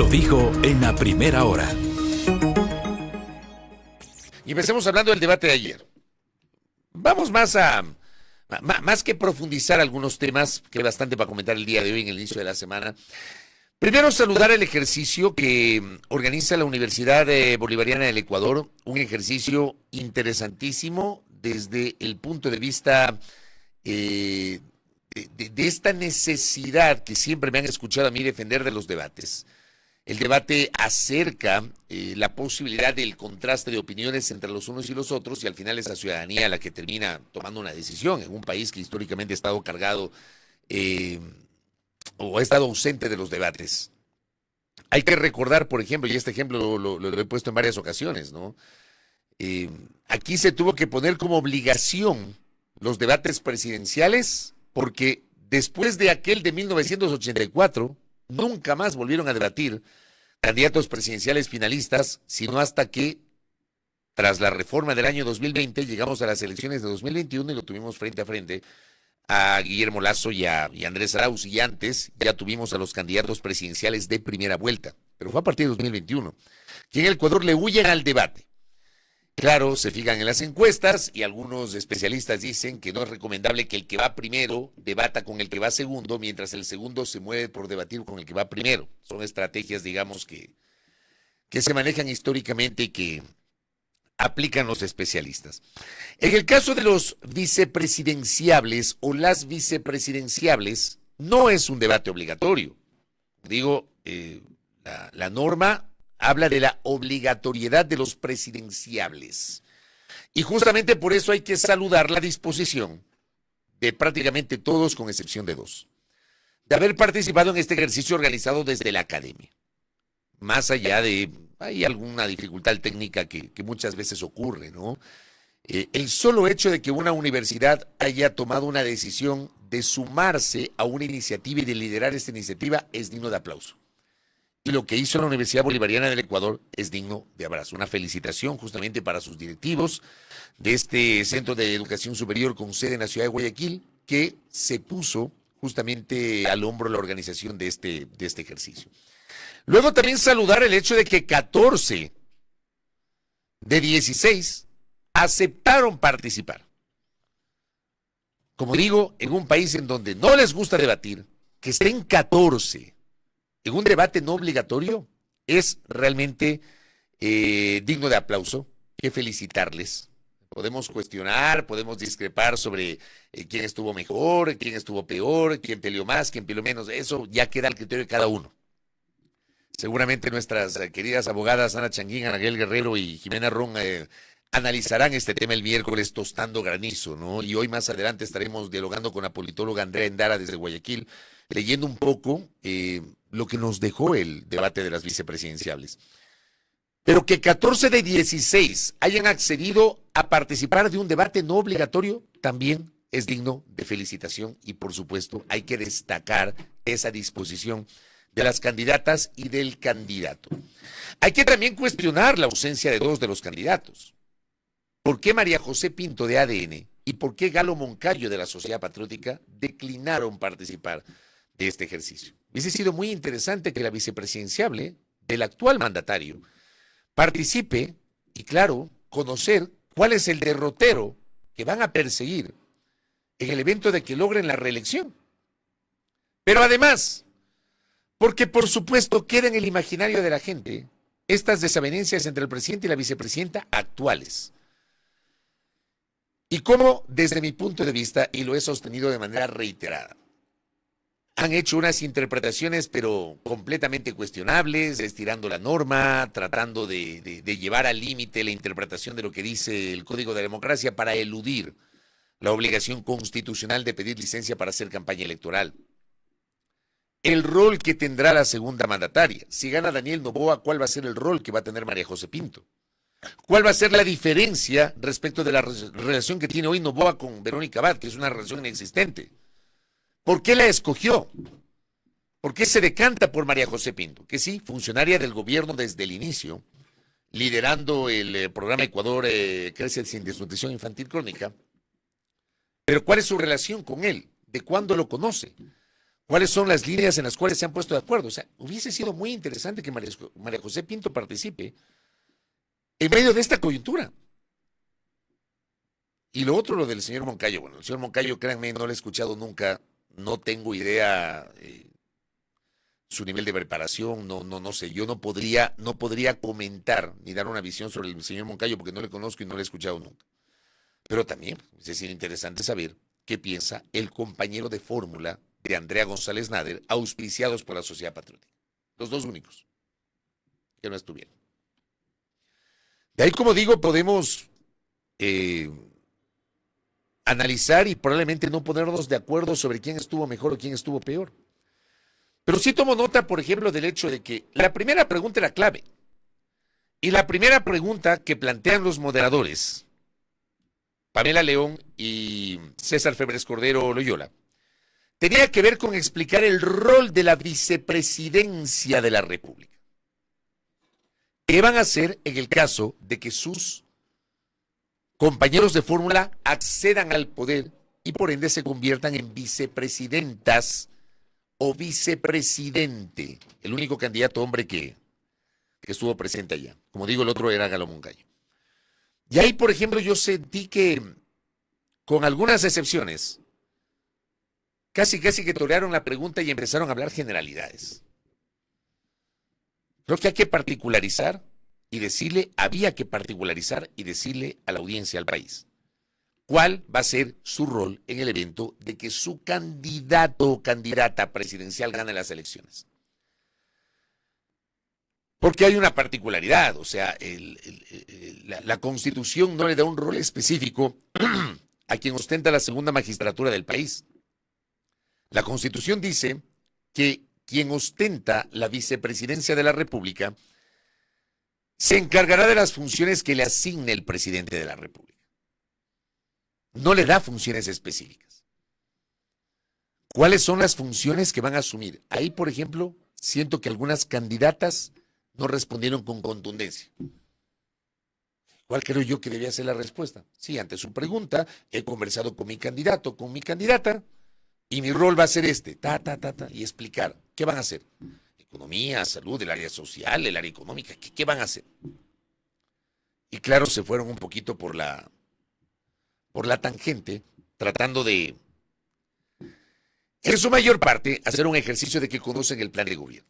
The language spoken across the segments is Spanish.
lo dijo en la primera hora. Y empecemos hablando del debate de ayer. Vamos más que profundizar algunos temas, que hay bastante para comentar el día de hoy en el inicio de la semana. Primero, saludar el ejercicio que organiza la Universidad Bolivariana del Ecuador, un ejercicio interesantísimo desde el punto de vista de esta necesidad que siempre me han escuchado a mí defender de los debates. El debate acerca la posibilidad del contraste de opiniones entre los unos y los otros, y al final es la ciudadanía la que termina tomando una decisión en un país que históricamente ha estado cargado o ha estado ausente de los debates. Hay que recordar, por ejemplo, y este ejemplo lo he puesto en varias ocasiones, ¿no? Aquí se tuvo que poner como obligación los debates presidenciales porque después de aquel de 1984 nunca más volvieron a debatir candidatos presidenciales finalistas, sino hasta que, tras la reforma del año 2020, llegamos a las elecciones de 2021 y lo tuvimos frente a frente a Guillermo Lasso y a Andrés Arauz, y antes ya tuvimos a los candidatos presidenciales de primera vuelta, pero fue a partir de 2021, que en el Ecuador le huyen al debate. Claro, se fijan en las encuestas y algunos especialistas dicen que no es recomendable que el que va primero debata con el que va segundo, mientras el segundo se mueve por debatir con el que va primero. Son estrategias, digamos, que se manejan históricamente y que aplican los especialistas. En el caso de los vicepresidenciables o las vicepresidenciables, no es un debate obligatorio. Digo, la norma habla de la obligatoriedad de los presidenciables. Y justamente por eso hay que saludar la disposición de prácticamente todos, con excepción de dos, de haber participado en este ejercicio organizado desde la academia. Más allá de, hay alguna dificultad técnica que muchas veces ocurre, ¿no? El solo hecho de que una universidad haya tomado una decisión de sumarse a una iniciativa y de liderar esta iniciativa es digno de aplauso. Y lo que hizo la Universidad Bolivariana del Ecuador es digno de abrazo. Una felicitación justamente para sus directivos de este Centro de Educación Superior con sede en la ciudad de Guayaquil, que se puso justamente al hombro la organización de este ejercicio. Luego también saludar el hecho de que 14 de 16 aceptaron participar. Como digo, en un país en donde no les gusta debatir, que estén 14 en un debate no obligatorio es realmente digno de aplauso. Hay que felicitarles. Podemos cuestionar, podemos discrepar sobre quién estuvo mejor, quién estuvo peor, quién peleó más, quién peleó menos. Eso ya queda al criterio de cada uno. Seguramente nuestras queridas abogadas Ana Changuín, Anaguel Guerrero y Jimena Ron analizarán este tema el miércoles tostando granizo, ¿no? Y hoy más adelante estaremos dialogando con la politóloga Andrea Endara desde Guayaquil, leyendo un poco lo que nos dejó el debate de las vicepresidenciables. Pero que 14 de 16 hayan accedido a participar de un debate no obligatorio también es digno de felicitación y, por supuesto, hay que destacar esa disposición de las candidatas y del candidato. Hay que también cuestionar la ausencia de dos de los candidatos. ¿Por qué María José Pinto de ADN y por qué Galo Moncayo de la Sociedad Patriótica declinaron participar de este ejercicio? Hubiese sido muy interesante que la vicepresidenciable del actual mandatario participe y, claro, conocer cuál es el derrotero que van a perseguir en el evento de que logren la reelección. Pero además, porque por supuesto queda en el imaginario de la gente estas desavenencias entre el presidente y la vicepresidenta actuales. Y cómo, desde mi punto de vista, y lo he sostenido de manera reiterada, han hecho unas interpretaciones pero completamente cuestionables, estirando la norma, tratando de llevar al límite la interpretación de lo que dice el Código de la Democracia para eludir la obligación constitucional de pedir licencia para hacer campaña electoral. El rol que tendrá la segunda mandataria. Si gana Daniel Noboa, ¿cuál va a ser el rol que va a tener María José Pinto? ¿Cuál va a ser la diferencia respecto de la relación que tiene hoy Noboa con Verónica Abad, que es una relación inexistente? ¿Por qué la escogió? ¿Por qué se decanta por María José Pinto? Que sí, funcionaria del gobierno desde el inicio, liderando el programa Ecuador Crece sin Desnutrición Infantil Crónica. Pero ¿cuál es su relación con él? ¿De cuándo lo conoce? ¿Cuáles son las líneas en las cuales se han puesto de acuerdo? O sea, hubiese sido muy interesante que María José Pinto participe en medio de esta coyuntura. Y lo otro, lo del señor Moncayo. Bueno, el señor Moncayo, créanme, no lo he escuchado nunca, no tengo idea su nivel de preparación, no sé, yo no podría comentar ni dar una visión sobre el señor Moncayo porque no le conozco y no lo he escuchado nunca. Pero también es decir, interesante saber qué piensa el compañero de fórmula de Andrea González Nader, auspiciados por la Sociedad Patriótica. Los dos únicos que no estuvieron. De ahí, como digo, podemos analizar y probablemente no ponernos de acuerdo sobre quién estuvo mejor o quién estuvo peor. Pero sí tomo nota, por ejemplo, del hecho de que la primera pregunta era clave. Y la primera pregunta que plantean los moderadores, Pamela León y César Febres Cordero Loyola, tenía que ver con explicar el rol de la vicepresidencia de la República. ¿Qué van a hacer en el caso de que sus compañeros de fórmula accedan al poder y por ende se conviertan en vicepresidentas o vicepresidente? El único candidato hombre que estuvo presente allá. Como digo, el otro era Galo Moncayo. Y ahí, por ejemplo, yo sentí que, con algunas excepciones, casi que torearon la pregunta y empezaron a hablar generalidades. Creo que hay que particularizar y decirle, había que particularizar y decirle a la audiencia, al país, cuál va a ser su rol en el evento de que su candidato o candidata presidencial gane las elecciones. Porque hay una particularidad, o sea, la Constitución no le da un rol específico a quien ostenta la segunda magistratura del país. La Constitución dice que quien ostenta la vicepresidencia de la República se encargará de las funciones que le asigne el presidente de la República. No le da funciones específicas. ¿Cuáles son las funciones que van a asumir? Ahí, por ejemplo, siento que algunas candidatas no respondieron con contundencia. ¿Cuál creo yo que debía ser la respuesta? Sí, ante su pregunta, he conversado con mi candidato, con mi candidata, y mi rol va a ser este, y explicar qué van a hacer. Economía, salud, el área social, el área económica, ¿qué van a hacer? Y claro, se fueron un poquito por la tangente, tratando de, en su mayor parte, hacer un ejercicio de que conocen el plan de gobierno.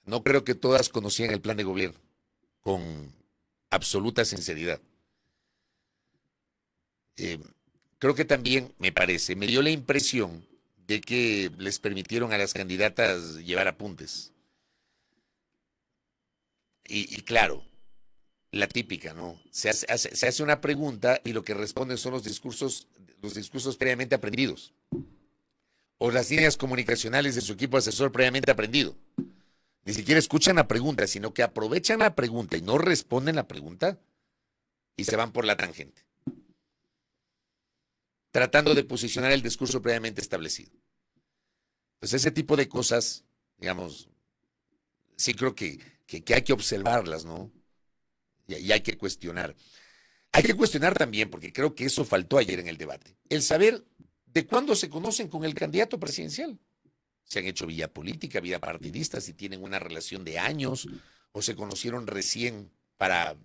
No creo que todas conocían el plan de gobierno con absoluta sinceridad. Creo que también, me dio la impresión de que les permitieron a las candidatas llevar apuntes. Y claro, la típica, ¿no? Se hace una pregunta y lo que responden son los discursos previamente aprendidos. O las líneas comunicacionales de su equipo asesor previamente aprendido. Ni siquiera escuchan la pregunta, sino que aprovechan la pregunta y no responden la pregunta y se van por la tangente, tratando de posicionar el discurso previamente establecido. Pues ese tipo de cosas, digamos, sí creo que hay que observarlas, ¿no? Y hay que cuestionar. Hay que cuestionar también, porque creo que eso faltó ayer en el debate, el saber de cuándo se conocen con el candidato presidencial. Se han hecho vía política, vía partidista, si tienen una relación de años o se conocieron recién para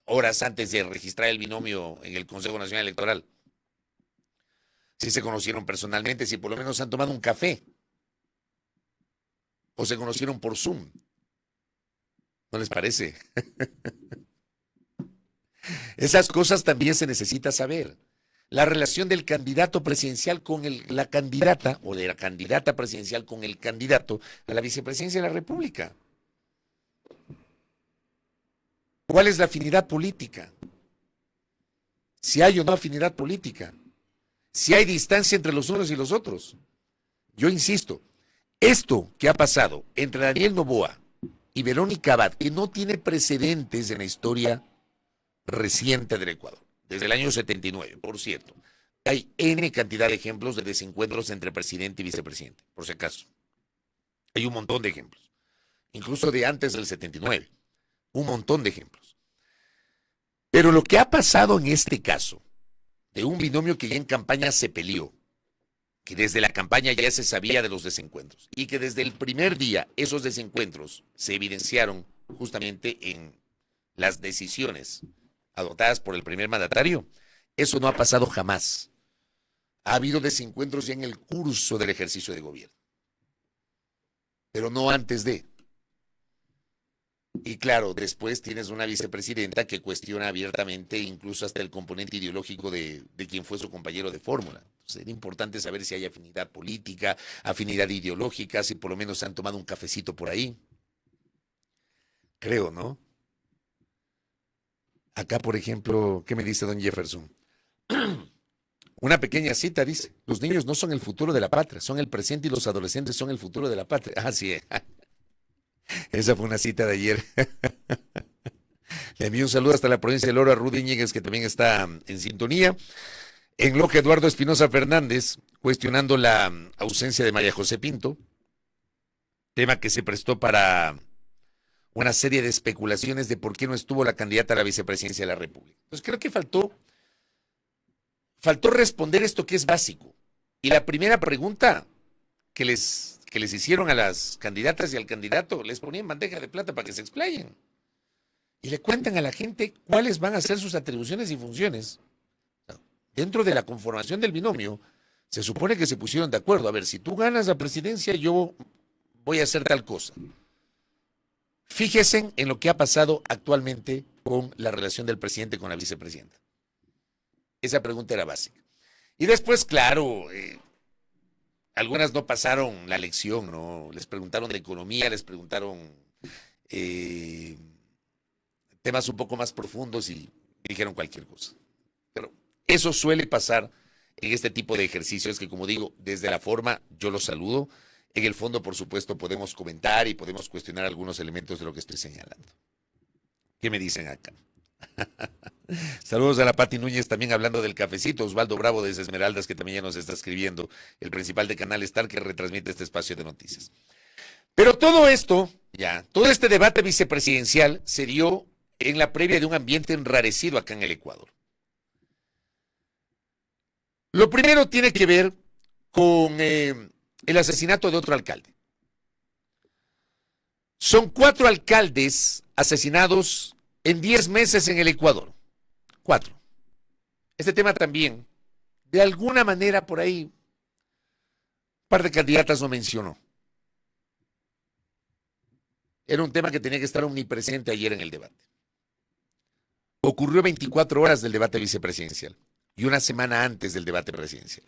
horas antes de registrar el binomio en el Consejo Nacional Electoral. Si se conocieron personalmente, si por lo menos han tomado un café o se conocieron por Zoom. ¿No les parece? Esas cosas también se necesita saber. La relación del candidato presidencial con la candidata o de la candidata presidencial con el candidato a la vicepresidencia de la República. ¿Cuál es la afinidad política? Si hay o no afinidad política. Si hay distancia entre los unos y los otros. Yo insisto, esto que ha pasado entre Daniel Noboa y Verónica Abad, que no tiene precedentes en la historia reciente del Ecuador, desde el año 79, por cierto. Hay N cantidad de ejemplos de desencuentros entre presidente y vicepresidente, por si acaso. Hay un montón de ejemplos, incluso de antes del 79, un montón de ejemplos. Pero lo que ha pasado en este caso, de un binomio que ya en campaña se peleó, que desde la campaña ya se sabía de los desencuentros y que desde el primer día esos desencuentros se evidenciaron justamente en las decisiones adoptadas por el primer mandatario, eso no ha pasado jamás. Ha habido desencuentros ya en el curso del ejercicio de gobierno, pero no antes de. Y claro, después tienes una vicepresidenta que cuestiona abiertamente incluso hasta el componente ideológico de quien fue su compañero de fórmula. Entonces, era importante saber si hay afinidad política, afinidad ideológica, si por lo menos se han tomado un cafecito por ahí. Creo, ¿no? Acá, por ejemplo, ¿qué me dice don Jefferson? Una pequeña cita dice, los niños no son el futuro de la patria, son el presente y los adolescentes son el futuro de la patria. Ah, sí. Esa fue una cita de ayer. Le envío un saludo hasta la provincia de Loro a Rudy Ñíguez, que también está en sintonía. En lo que Eduardo Espinosa Fernández, cuestionando la ausencia de María José Pinto, tema que se prestó para una serie de especulaciones de por qué no estuvo la candidata a la vicepresidencia de la República. Pues creo que faltó responder esto que es básico. Y la primera pregunta que les hicieron a las candidatas y al candidato, les ponían bandeja de plata para que se explayen. Y le cuentan a la gente cuáles van a ser sus atribuciones y funciones. Dentro de la conformación del binomio, se supone que se pusieron de acuerdo. A ver, si tú ganas la presidencia, yo voy a hacer tal cosa. Fíjense en lo que ha pasado actualmente con la relación del presidente con la vicepresidenta. Esa pregunta era básica. Y después, claro, algunas no pasaron la lección, ¿no? Les preguntaron de economía, les preguntaron temas un poco más profundos y dijeron cualquier cosa. Pero eso suele pasar en este tipo de ejercicios que, como digo, desde la forma yo los saludo. En el fondo, por supuesto, podemos comentar y podemos cuestionar algunos elementos de lo que estoy señalando. ¿Qué me dicen acá? Saludos a la Pati Núñez, también hablando del cafecito. Osvaldo Bravo desde Esmeraldas, que también ya nos está escribiendo, el principal de Canal Star que retransmite este espacio de noticias. Pero todo esto, todo este debate vicepresidencial se dio en la previa de un ambiente enrarecido acá en el Ecuador. Lo primero tiene que ver con el asesinato de otro alcalde. Son 4 alcaldes asesinados en 10 meses en el Ecuador. 4. Este tema también, de alguna manera por ahí, un par de candidatas lo mencionó. Era un tema que tenía que estar omnipresente ayer en el debate. Ocurrió 24 horas del debate vicepresidencial y una semana antes del debate presidencial.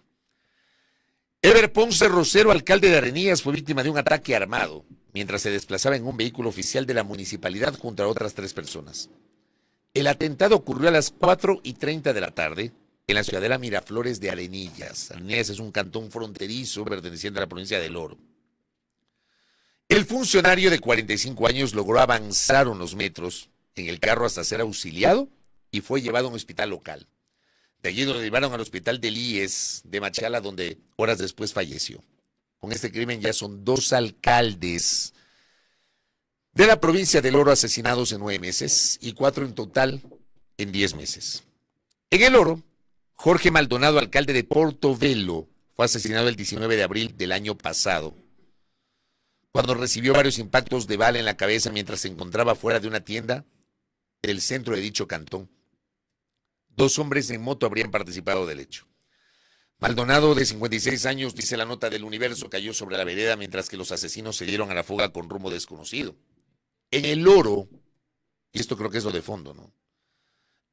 Ever Ponce Rosero, alcalde de Arenillas, fue víctima de un ataque armado mientras se desplazaba en un vehículo oficial de la municipalidad junto a otras 3 personas. El atentado ocurrió a las 4:30 de la tarde en la ciudadela Miraflores de Arenillas. Arenillas es un cantón fronterizo perteneciente a la provincia de Loro. El funcionario de 45 años logró avanzar unos metros en el carro hasta ser auxiliado y fue llevado a un hospital local. De allí lo llevaron al hospital del IES de Machala, donde horas después falleció. Con este crimen ya son 2 alcaldes de la provincia del Oro asesinados en 9 meses y 4 en total en 10 meses. En el Oro, Jorge Maldonado, alcalde de Portobelo, fue asesinado el 19 de abril del año pasado, cuando recibió varios impactos de bala en la cabeza mientras se encontraba fuera de una tienda del centro de dicho cantón. 2 hombres en moto habrían participado del hecho. Maldonado, de 56 años, dice la nota del Universo, cayó sobre la vereda mientras que los asesinos se dieron a la fuga con rumbo desconocido. En el Oro, y esto creo que es lo de fondo, ¿no?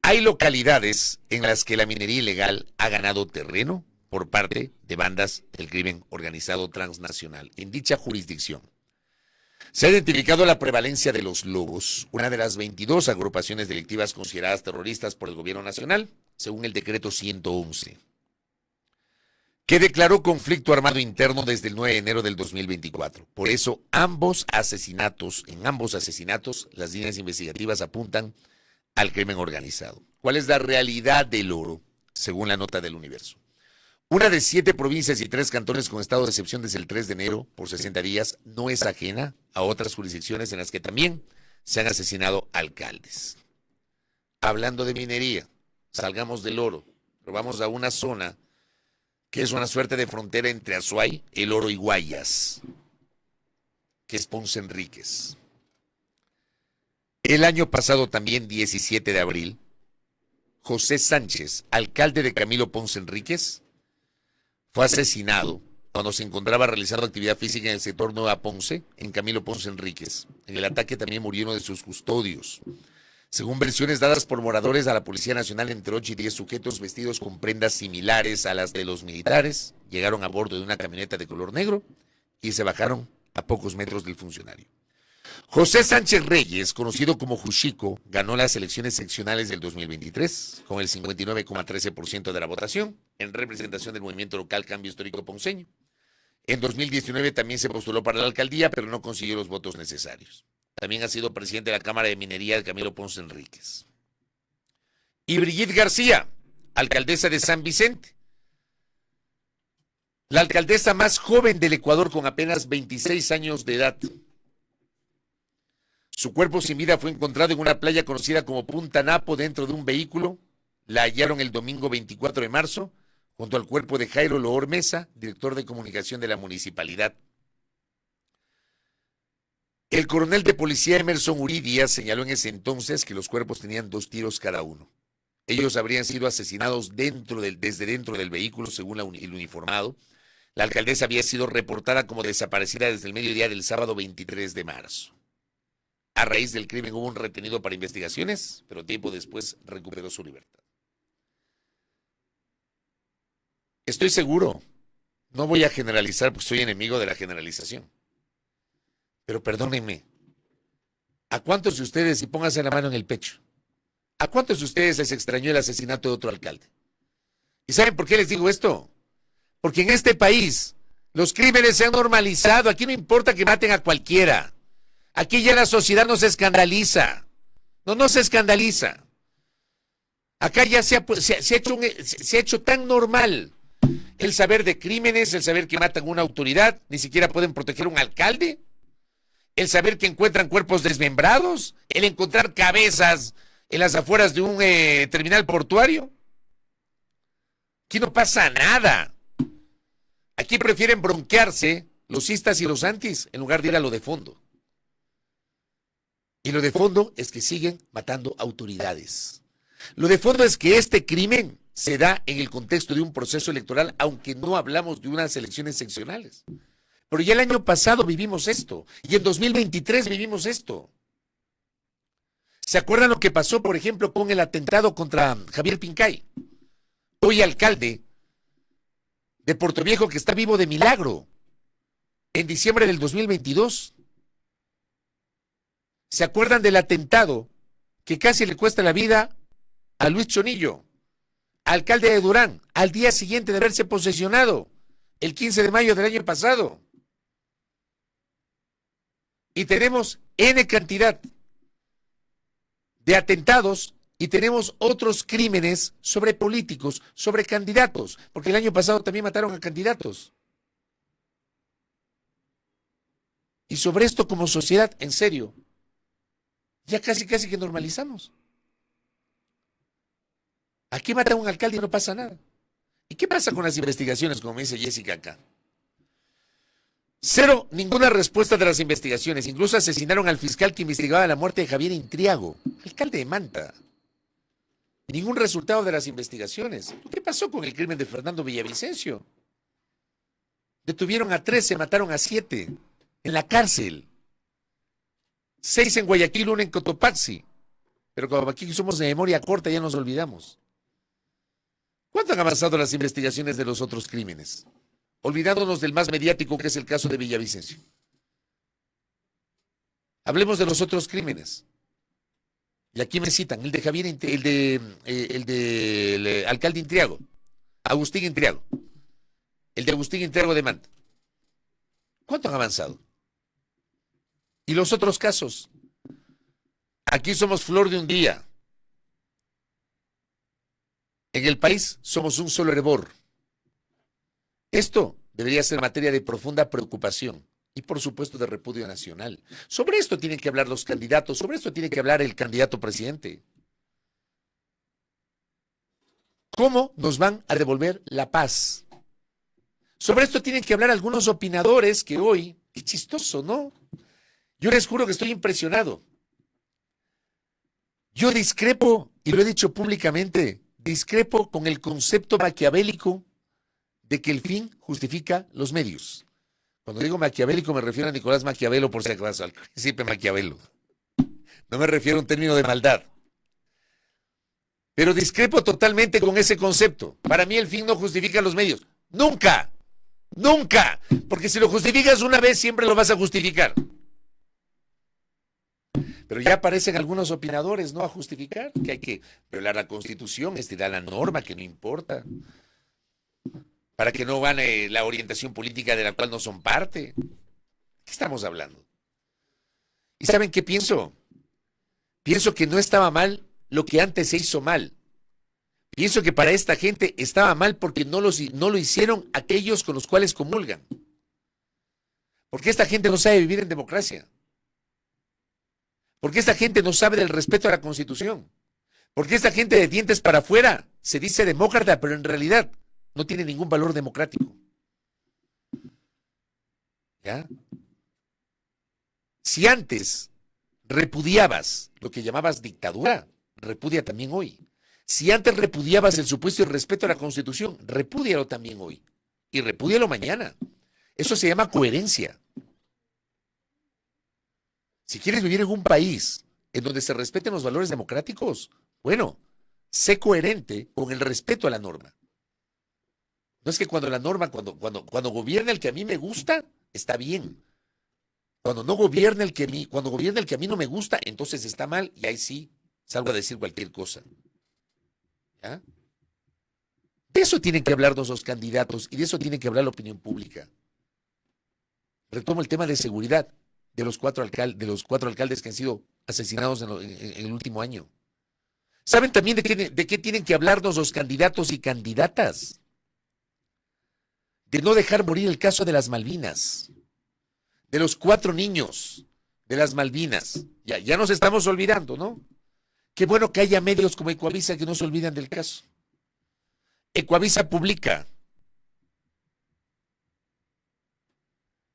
Hay localidades en las que la minería ilegal ha ganado terreno por parte de bandas del crimen organizado transnacional. En dicha jurisdicción se ha identificado la prevalencia de los Lobos, una de las 22 agrupaciones delictivas consideradas terroristas por el gobierno nacional, según el decreto 111, que declaró conflicto armado interno desde el 9 de enero del 2024. Por eso, en ambos asesinatos, las líneas investigativas apuntan al crimen organizado. ¿Cuál es la realidad del Oro, según la nota del Universo? Una de 7 provincias y 3 cantones con estado de excepción desde el 3 de enero por 60 días no es ajena a otras jurisdicciones en las que también se han asesinado alcaldes. Hablando de minería, salgamos del Oro, pero vamos a una zona que es una suerte de frontera entre Azuay, El Oro y Guayas, que es Ponce Enríquez. El año pasado también, 17 de abril, José Sánchez, alcalde de Camilo Ponce Enríquez, fue asesinado cuando se encontraba realizando actividad física en el sector Nueva Ponce, en Camilo Ponce Enríquez. En el ataque también murió uno de sus custodios. Según versiones dadas por moradores a la Policía Nacional, entre 8 y 10 sujetos vestidos con prendas similares a las de los militares llegaron a bordo de una camioneta de color negro y se bajaron a pocos metros del funcionario. José Sánchez Reyes, conocido como Juchico, ganó las elecciones seccionales del 2023 con el 59,13% de la votación en representación del movimiento local Cambio Histórico Ponceño. En 2019 también se postuló para la alcaldía, pero no consiguió los votos necesarios. También ha sido presidente de la Cámara de Minería de Camilo Ponce Enríquez. Y Brigitte García, alcaldesa de San Vicente. La alcaldesa más joven del Ecuador con apenas 26 años de edad. Su cuerpo sin vida fue encontrado en una playa conocida como Punta Napo dentro de un vehículo. La hallaron el domingo 24 de marzo junto al cuerpo de Jairo Loor Mesa, director de comunicación de la municipalidad. El coronel de policía Emerson Uridia señaló en ese entonces que los cuerpos tenían 2 tiros cada uno. Ellos habrían sido asesinados desde dentro del vehículo, según el uniformado. La alcaldesa había sido reportada como desaparecida desde el mediodía del sábado 23 de marzo. A raíz del crimen hubo un retenido para investigaciones, pero tiempo después recuperó su libertad. Estoy seguro, no voy a generalizar porque soy enemigo de la generalización. Pero perdónenme, ¿a cuántos de ustedes, y pónganse la mano en el pecho, a cuántos de ustedes les extrañó el asesinato de otro alcalde? ¿Y saben por qué les digo esto? Porque en este país los crímenes se han normalizado. Aquí no importa que maten a cualquiera. Aquí ya la sociedad no se escandaliza. No se escandaliza. Acá ya se ha hecho tan normal el saber de crímenes, el saber que matan a una autoridad, ni siquiera pueden proteger a un alcalde. El saber que encuentran cuerpos desmembrados, el encontrar cabezas en las afueras de un terminal portuario. Aquí no pasa nada. Aquí prefieren bronquearse los cistas y los antis en lugar de ir a lo de fondo. Y lo de fondo es que siguen matando autoridades. Lo de fondo es que este crimen se da en el contexto de un proceso electoral, aunque no hablamos de unas elecciones seccionales. Pero ya el año pasado vivimos esto, y en 2023 vivimos esto. ¿Se acuerdan lo que pasó, por ejemplo, con el atentado contra Javier Pincay? Hoy alcalde de Puerto Viejo, que está vivo de milagro, en diciembre del 2022. ¿Se acuerdan del atentado que casi le cuesta la vida a Luis Chonillo, alcalde de Durán, al día siguiente de haberse posesionado, el 15 de mayo del año pasado? Y tenemos N cantidad de atentados y tenemos otros crímenes sobre políticos, sobre candidatos, porque el año pasado también mataron a candidatos. Y sobre esto como sociedad, en serio, ya casi que normalizamos. Aquí mata a un alcalde y no pasa nada. ¿Y qué pasa con las investigaciones, como dice Jessica acá? Cero, ninguna respuesta de las investigaciones. Incluso asesinaron al fiscal que investigaba la muerte de Javier Intriago, alcalde de Manta. Ningún resultado de las investigaciones. ¿Qué pasó con el crimen de Fernando Villavicencio? Detuvieron a 13, mataron a 7 en la cárcel. 6 en Guayaquil, 1 en Cotopaxi. Pero como aquí somos de memoria corta, ya nos olvidamos. ¿Cuánto han avanzado las investigaciones de los otros crímenes? Olvidándonos del más mediático, que es el caso de Villavicencio. Hablemos de los otros crímenes. Y aquí me citan el de Javier, el alcalde Intriago, Agustín Intriago, el de Agustín Intriago de Manta. ¿Cuánto han avanzado? Y los otros casos. Aquí somos flor de un día. En el país somos un solo hervor. Esto debería ser materia de profunda preocupación y, por supuesto, de repudio nacional. Sobre esto tienen que hablar los candidatos, sobre esto tiene que hablar el candidato presidente. ¿Cómo nos van a devolver la paz? Sobre esto tienen que hablar algunos opinadores que hoy, qué chistoso, ¿no? Yo les juro que estoy impresionado. Yo discrepo, y lo he dicho públicamente, discrepo con el concepto maquiavélico de que el fin justifica los medios. Cuando digo maquiavélico me refiero a Nicolás Maquiavelo, por si acaso, al príncipe Maquiavelo. No me refiero a un término de maldad. Pero discrepo totalmente con ese concepto. Para mí el fin no justifica los medios. Nunca, nunca. Porque si lo justificas una vez, siempre lo vas a justificar. Pero ya aparecen algunos opinadores, ¿no? A justificar que hay que violar la Constitución, estirar la norma, que no importa. Para que no gane la orientación política de la cual no son parte. ¿Qué estamos hablando? ¿Y saben qué pienso? Pienso que no estaba mal lo que antes se hizo mal. Pienso que para esta gente estaba mal porque no lo hicieron aquellos con los cuales comulgan. Porque esta gente no sabe vivir en democracia. Porque esta gente no sabe del respeto a la Constitución. Porque esta gente de dientes para afuera se dice demócrata, pero en realidad no tiene ningún valor democrático. ¿Ya? Si antes repudiabas lo que llamabas dictadura, repudia también hoy. Si antes repudiabas el supuesto irrespeto a la Constitución, repúdialo también hoy. Y repúdialo mañana. Eso se llama coherencia. Si quieres vivir en un país en donde se respeten los valores democráticos, bueno, sé coherente con el respeto a la norma. No es que cuando la norma, cuando gobierna el que a mí me gusta, está bien. Cuando no gobierna cuando gobierna el que a mí no me gusta, entonces está mal y ahí sí salgo a decir cualquier cosa. ¿Ya? De eso tienen que hablarnos los candidatos y de eso tiene que hablar la opinión pública. Retomo el tema de seguridad de los cuatro alcaldes que han sido asesinados en el último año. ¿Saben también de qué tienen que hablarnos los candidatos y candidatas? De no dejar morir el caso de las Malvinas, de los 4 niños de las Malvinas. Ya nos estamos olvidando, ¿no? Qué bueno que haya medios como Ecuavisa que no se olvidan del caso. Ecuavisa publica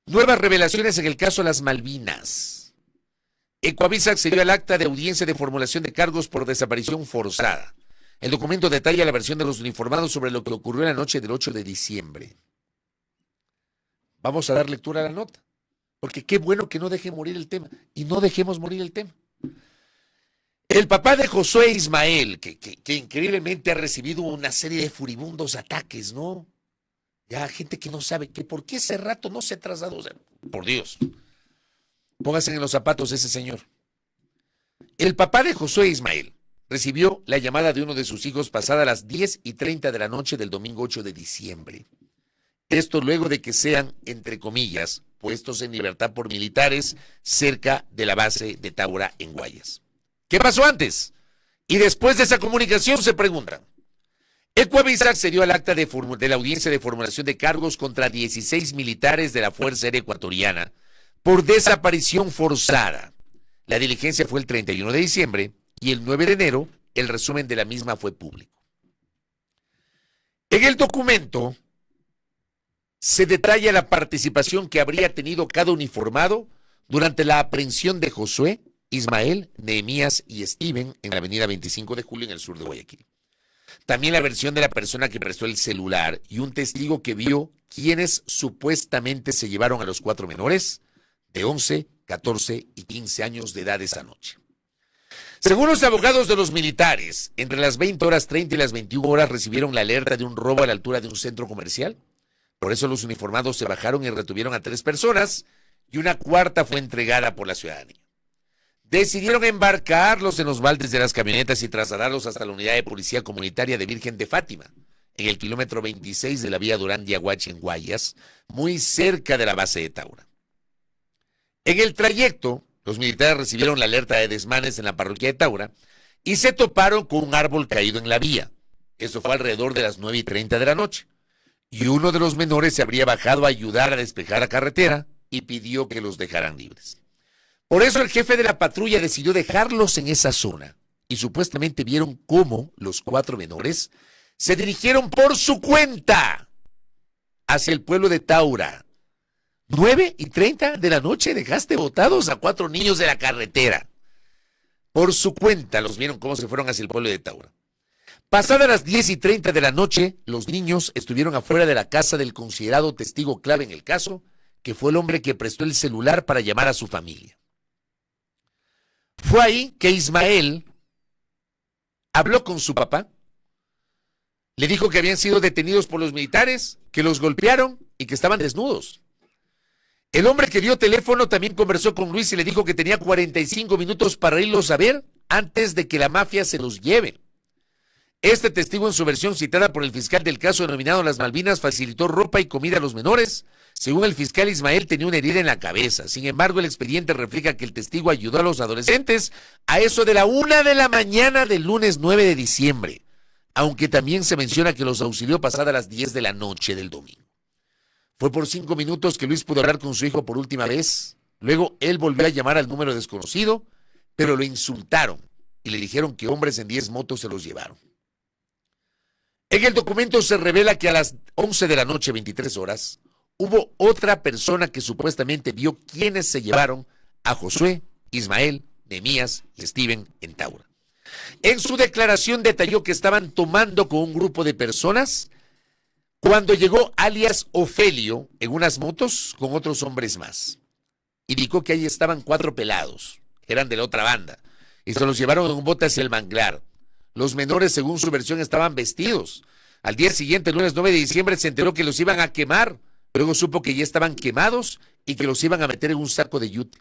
nuevas revelaciones en el caso de las Malvinas. Ecuavisa accedió al acta de audiencia de formulación de cargos por desaparición forzada. El documento detalla la versión de los uniformados sobre lo que ocurrió en la noche del 8 de diciembre. Vamos a dar lectura a la nota, porque qué bueno que no deje morir el tema, y no dejemos morir el tema. El papá de Josué Ismael, que increíblemente ha recibido una serie de furibundos ataques, ¿no? Ya gente que no sabe que por qué ese rato no se trasladó. O sea, por Dios, pónganse en los zapatos de ese señor. El papá de Josué Ismael recibió la llamada de uno de sus hijos pasada las 10:30 de la noche del domingo 8 de diciembre. Esto luego de que sean, entre comillas, puestos en libertad por militares cerca de la base de Taura en Guayas. ¿Qué pasó antes? Y después de esa comunicación se preguntan. Ecuavisa accedió al acta de la audiencia de formulación de cargos contra 16 militares de la Fuerza Aérea Ecuatoriana por desaparición forzada. La diligencia fue el 31 de diciembre y el 9 de enero el resumen de la misma fue público. En el documento se detalla la participación que habría tenido cada uniformado durante la aprehensión de Josué, Ismael, Nehemías y Steven en la avenida 25 de Julio en el sur de Guayaquil. También la versión de la persona que prestó el celular y un testigo que vio quienes supuestamente se llevaron a los 4 menores de 11, 14 y 15 años de edad esa noche. Según los abogados de los militares, entre las 20:30 y las 21 recibieron la alerta de un robo a la altura de un centro comercial. Por eso los uniformados se bajaron y retuvieron a 3 personas y una cuarta fue entregada por la ciudadanía. Decidieron embarcarlos en los baldes de las camionetas y trasladarlos hasta la unidad de policía comunitaria de Virgen de Fátima, en el kilómetro 26 de la vía Durán-Yaguachi en Guayas, muy cerca de la base de Taura. En el trayecto, los militares recibieron la alerta de desmanes en la parroquia de Taura y se toparon con un árbol caído en la vía. Eso fue alrededor de las 9:30 de la noche. Y uno de los menores se habría bajado a ayudar a despejar la carretera y pidió que los dejaran libres. Por eso el jefe de la patrulla decidió dejarlos en esa zona y supuestamente vieron cómo los 4 menores se dirigieron por su cuenta hacia el pueblo de Taura. 9:30 de la noche dejaste botados a 4 niños de la carretera. Por su cuenta los vieron cómo se fueron hacia el pueblo de Taura. Pasadas las 10:30 de la noche, los niños estuvieron afuera de la casa del considerado testigo clave en el caso, que fue el hombre que prestó el celular para llamar a su familia. Fue ahí que Ismael habló con su papá, le dijo que habían sido detenidos por los militares, que los golpearon y que estaban desnudos. El hombre que dio teléfono también conversó con Luis y le dijo que tenía 45 minutos para irlos a ver antes de que la mafia se los lleve. Este testigo, en su versión citada por el fiscal del caso denominado Las Malvinas, facilitó ropa y comida a los menores. Según el fiscal, Ismael tenía una herida en la cabeza. Sin embargo, el expediente refleja que el testigo ayudó a los adolescentes a eso de la 1 de la mañana del lunes 9 de diciembre, aunque también se menciona que los auxilió pasadas las 10 de la noche del domingo. Fue por 5 minutos que Luis pudo hablar con su hijo por última vez. Luego él volvió a llamar al número desconocido, pero lo insultaron y le dijeron que hombres en 10 motos se los llevaron. En el documento se revela que a las 11 de la noche, 23 horas, hubo otra persona que supuestamente vio quiénes se llevaron a Josué, Ismael, Nehemías y Steven en Taura. En su declaración detalló que estaban tomando con un grupo de personas cuando llegó alias Ofelio en unas motos con otros hombres más. Indicó que ahí estaban 4 pelados, eran de la otra banda, y se los llevaron en un bote hacia el manglar. Los menores, según su versión, estaban vestidos. Al día siguiente, el lunes 9 de diciembre, se enteró que los iban a quemar. Luego supo que ya estaban quemados y que los iban a meter en un saco de yute.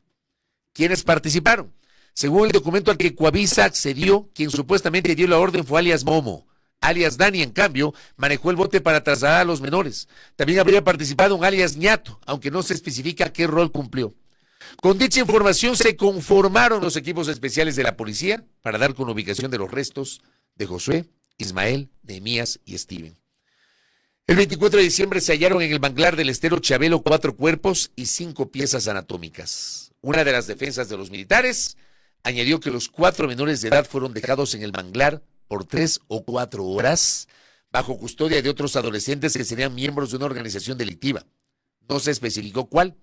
¿Quiénes participaron? Según el documento al que Coavisa accedió, quien supuestamente dio la orden fue alias Momo. Alias Dani, en cambio, manejó el bote para trasladar a los menores. También habría participado un alias Ñato, aunque no se especifica qué rol cumplió. Con dicha información se conformaron los equipos especiales de la policía para dar con ubicación de los restos de Josué, Ismael, Nehemías y Steven. El 24 de diciembre se hallaron en el manglar del estero Chabelo 4 cuerpos y 5 piezas anatómicas. Una de las defensas de los militares añadió que los 4 menores de edad fueron dejados en el manglar por 3 o 4 horas bajo custodia de otros adolescentes que serían miembros de una organización delictiva. No se especificó cuál,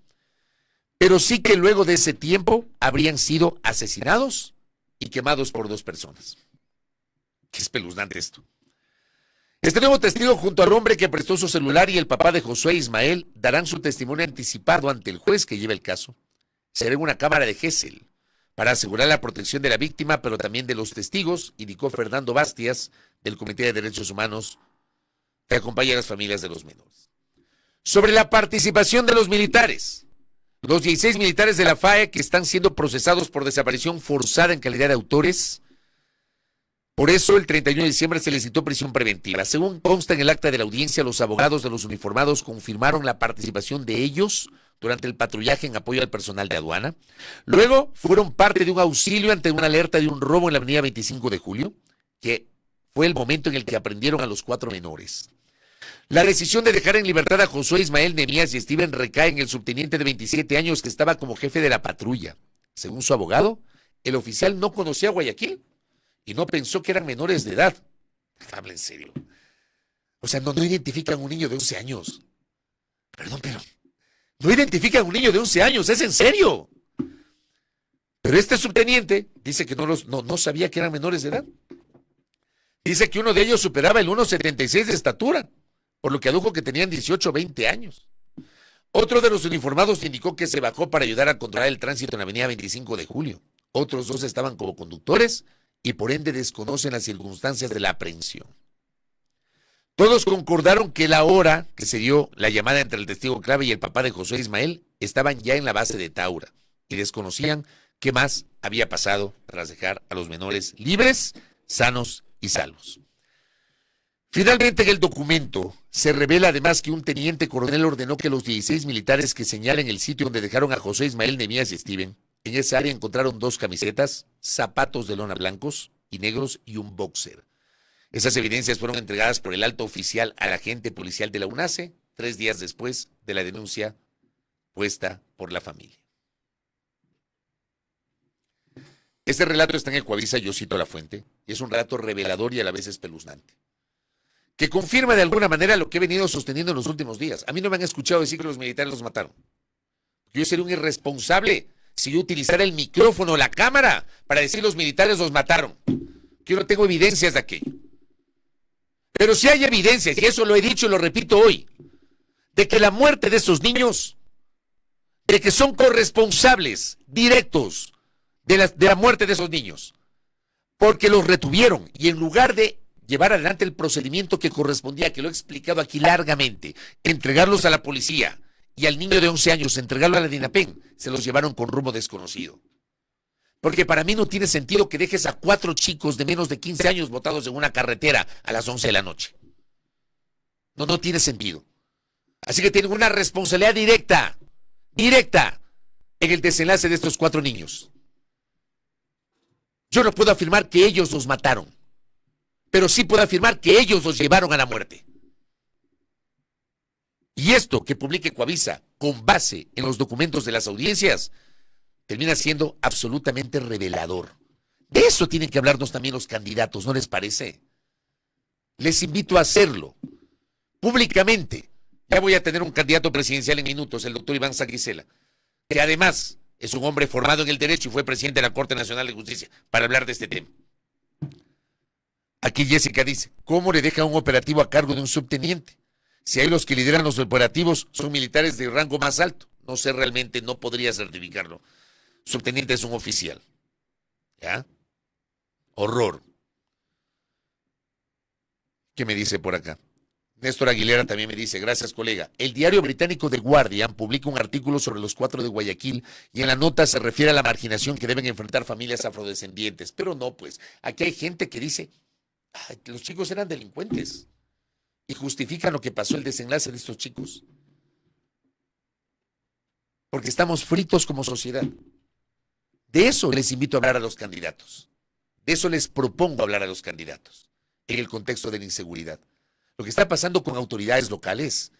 pero sí que luego de ese tiempo habrían sido asesinados y quemados por 2 personas. Qué espeluznante esto. Este nuevo testigo, junto al hombre que prestó su celular y el papá de Josué e Ismael, darán su testimonio anticipado ante el juez que lleva el caso. Será en una cámara de Gesell para asegurar la protección de la víctima, pero también de los testigos, indicó Fernando Bastias, del Comité de Derechos Humanos, que acompaña a las familias de los menores. Sobre la participación de los militares. Los 16 militares de la FAE que están siendo procesados por desaparición forzada en calidad de autores. Por eso, el 31 de diciembre se les citó prisión preventiva. Según consta en el acta de la audiencia, los abogados de los uniformados confirmaron la participación de ellos durante el patrullaje en apoyo al personal de aduana. Luego, fueron parte de un auxilio ante una alerta de un robo en la avenida 25 de Julio, que fue el momento en el que aprendieron a los 4 menores. La decisión de dejar en libertad a Josué, Ismael, Nehemías y Steven recae en el subteniente de 27 años que estaba como jefe de la patrulla. Según su abogado, el oficial no conocía a Guayaquil y no pensó que eran menores de edad. Habla en serio. O sea, no identifican a un niño de 11 años. Perdón, pero no identifican a un niño de 11 años, ¿es en serio? Pero este subteniente dice que no sabía que eran menores de edad. Dice que uno de ellos superaba el 1,76 de estatura, por lo que adujo que tenían 18 o 20 años. Otro de los uniformados indicó que se bajó para ayudar a controlar el tránsito en la avenida 25 de Julio. Otros 2 estaban como conductores y por ende desconocen las circunstancias de la aprehensión. Todos concordaron que la hora que se dio la llamada entre el testigo clave y el papá de Josué Ismael estaban ya en la base de Taura y desconocían qué más había pasado tras dejar a los menores libres, sanos y salvos. Finalmente, en el documento se revela además que un teniente coronel ordenó que los 16 militares que señalen el sitio donde dejaron a Josué Ismael, Nehemías y Steven, en esa área encontraron 2 camisetas, zapatos de lona blancos y negros y un boxer. Esas evidencias fueron entregadas por el alto oficial al agente policial de la UNACE 3 días después de la denuncia puesta por la familia. Este relato está en el Coavisa, yo cito la fuente, y es un relato revelador y a la vez espeluznante. que confirma de alguna manera lo que he venido sosteniendo en los últimos días. A mí no me han escuchado decir que los militares los mataron. Yo sería un irresponsable si yo utilizara el micrófono o la cámara para decir los militares los mataron. Yo no tengo evidencias de aquello. Pero si hay evidencias, y eso lo he dicho y lo repito hoy, de que la muerte de esos niños, de que son corresponsables directos de la muerte de esos niños, porque los retuvieron y en lugar de llevar adelante el procedimiento que correspondía, que lo he explicado aquí largamente, entregarlos a la policía y al niño de 11 años entregarlo a la DINAPEN, se los llevaron con rumbo desconocido. Porque para mí no tiene sentido que dejes a 4 chicos de menos de 15 años botados en una carretera a las 11 de la noche. No tiene sentido. Así que tienen una responsabilidad directa en el desenlace de estos 4 niños. Yo no puedo afirmar que ellos los mataron, pero sí puedo afirmar que ellos los llevaron a la muerte. Y esto que publique Coavisa con base en los documentos de las audiencias termina siendo absolutamente revelador. De eso tienen que hablarnos también los candidatos, ¿no les parece? Les invito a hacerlo públicamente. Ya voy a tener un candidato presidencial en minutos, el doctor Iván Sanguisela, que además es un hombre formado en el derecho y fue presidente de la Corte Nacional de Justicia para hablar de este tema. Aquí Jessica dice, ¿cómo le deja un operativo a cargo de un subteniente? Si hay los que lideran los operativos son militares de rango más alto. No sé realmente, no podría certificarlo. Subteniente es un oficial. ¿Ya? Horror. ¿Qué me dice por acá? Néstor Aguilera también me dice, gracias colega. El diario británico The Guardian publica un artículo sobre los 4 de Guayaquil y en la nota se refiere a la marginación que deben enfrentar familias afrodescendientes. Pero no, pues, aquí hay gente que dice, los chicos eran delincuentes y justifican lo que pasó el desenlace de estos chicos. Porque estamos fritos como sociedad. De eso les invito a hablar a los candidatos. De eso les propongo hablar a los candidatos en el contexto de la inseguridad. Lo que está pasando con autoridades locales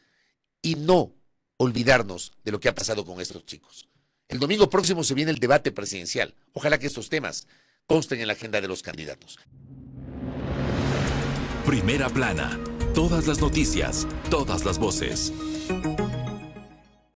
y no olvidarnos de lo que ha pasado con estos chicos. El domingo próximo se viene el debate presidencial. Ojalá que estos temas consten en la agenda de los candidatos. Primera plana. Todas las noticias, todas las voces.